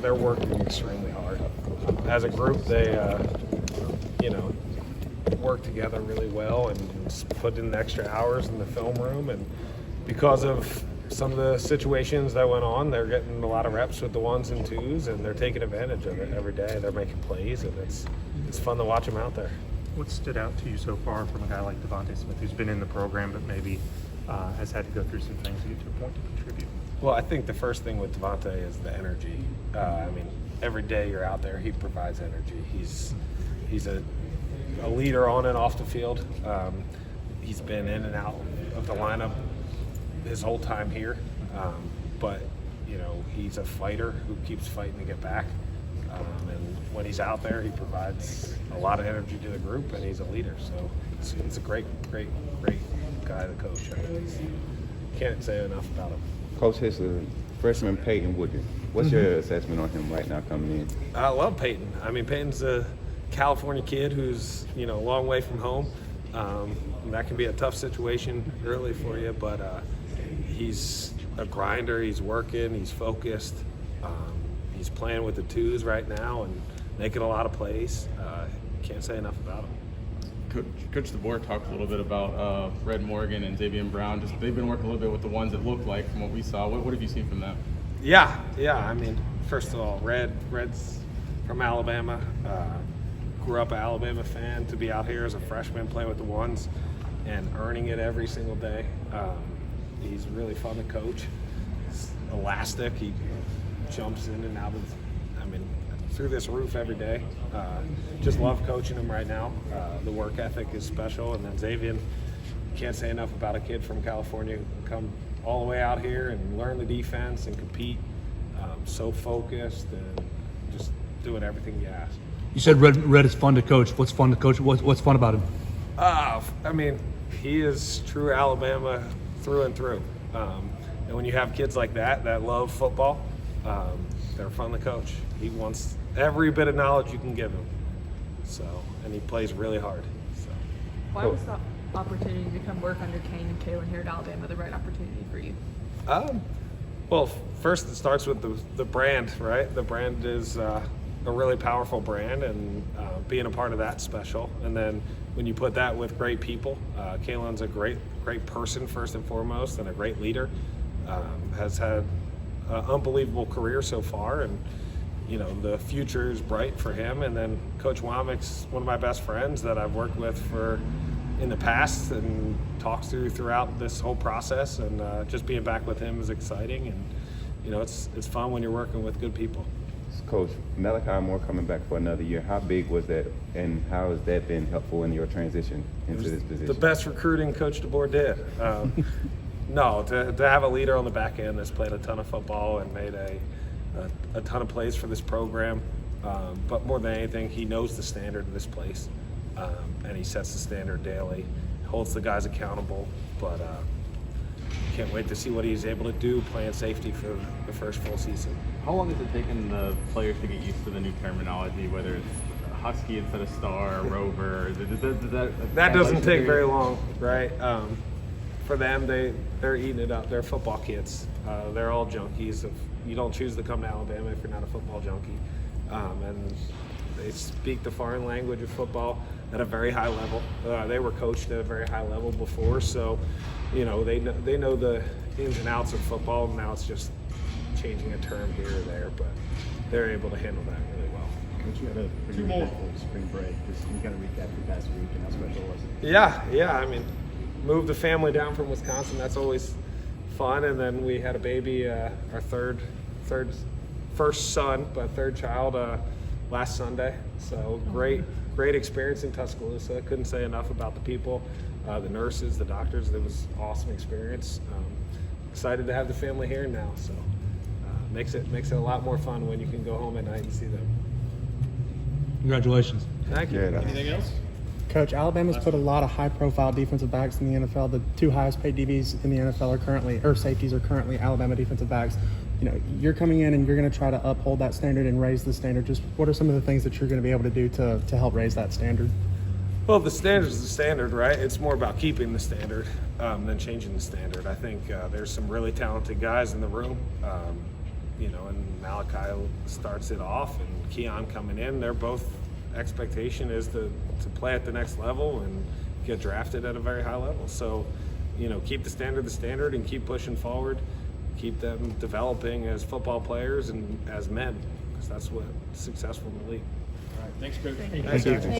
they're working extremely hard. As a group, they work together really well and put in extra hours in the film room. And because of some of the situations that went on, they're getting a lot of reps with the ones and twos, and they're taking advantage of it every day. They're making plays, and it's fun to watch them out there. What stood out to you so far from a guy like Devontae Smith, who's been in the program but maybe has had to go through some things to get to a point to contribute? Well, I think the first thing with Devontae is the energy. Every day you're out there, he provides energy. He's a leader on and off the field. He's been in and out of the lineup his whole time here, but he's a fighter who keeps fighting to get back. And when he's out there, he provides a lot of energy to the group, and he's a leader. So he's a great guy to coach. Can't say enough about him. Coach Hitschler, freshman Peyton Woodard. What's your assessment on him right now coming in? I love Peyton. Peyton's a California kid who's a long way from home. That can be a tough situation early for you, but he's a grinder. He's working. He's focused. He's playing with the twos right now and making a lot of plays. Can't say enough about him. Coach DeBoer talked a little bit about Red Morgan and Xavier Brown. They've been working a little bit with the ones that looked like from what we saw. What have you seen from them? Yeah. First of all, Red's from Alabama. Grew up an Alabama fan. To be out here as a freshman playing with the ones and earning it every single day. He's really fun to coach. He's elastic. He jumps in and out of, through this roof every day. Just love coaching him right now. The work ethic is special. And then Xavier, can't say enough about a kid from California who can come all the way out here and learn the defense and compete. So focused and just doing everything you ask. You said Red is fun to coach. What's fun to coach? What's fun about him? He is true Alabama through and through. And when you have kids like that love football, they're fun to coach. He wants every bit of knowledge you can give him. And he plays really hard. Why was the opportunity to come work under Kane and Kalen here at Alabama the right opportunity for you? Well, first it starts with the brand, right? The brand is a really powerful brand, and being a part of that's special. And then when you put that with great people, Kalen's a great person first and foremost, and a great leader. Has had an unbelievable career so far, and the future is bright for him. And then Coach Womack's one of my best friends that I've worked with in the past and talked throughout this whole process, and just being back with him is exciting. And it's fun when you're working with good people. Coach, Malachi Moore coming back for another year. How big was that, and how has that been helpful in your transition into this position? The best recruiting Coach DeBoer did. No, to have a leader on the back end that's played a ton of football and made a ton of plays for this program. But more than anything, he knows the standard of this place, and he sets the standard daily, holds the guys accountable. But can't wait to see what he's able to do playing safety for the first full season. How long has it taken the players to get used to the new terminology, whether it's Husky instead of Star or Rover? That doesn't take very long, right? For them, they're eating it up. They're football kids. They're all junkies. You don't choose to come to Alabama if you're not a football junkie. And they speak the foreign language of football at a very high level. They were coached at a very high level before, so they know the ins and outs of football. Now it's just changing a term here or there, but they're able to handle that really well. Coach, you had a pretty eventful spring break. Just can you kind of recap the past week and how special it was? Yeah. Moved the family down from Wisconsin. That's always fun. And then we had a baby, our first son, but third child last Sunday. So great experience in Tuscaloosa. Couldn't say enough about the people, the nurses, the doctors. It was an awesome experience. Excited to have the family here now. So makes it a lot more fun when you can go home at night and see them. Congratulations. Thank you. Anything else? Coach, Alabama's put a lot of high-profile defensive backs in the NFL. The two highest-paid DBs in the NFL safeties are currently Alabama defensive backs. You're coming in and you're going to try to uphold that standard and raise the standard. Just what are some of the things that you're going to be able to do to help raise that standard? Well, the standard is the standard, right? It's more about keeping the standard than changing the standard. I think there's some really talented guys in the room. you know, and Malachi starts it off, and Keon coming in. They're both expectation is to play at the next level and get drafted at a very high level. So, you know, keep the standard and keep pushing forward. Keep them developing as football players and as men, because that's what's successful in the league. All right, thanks, Coach. Thank you. Thank you.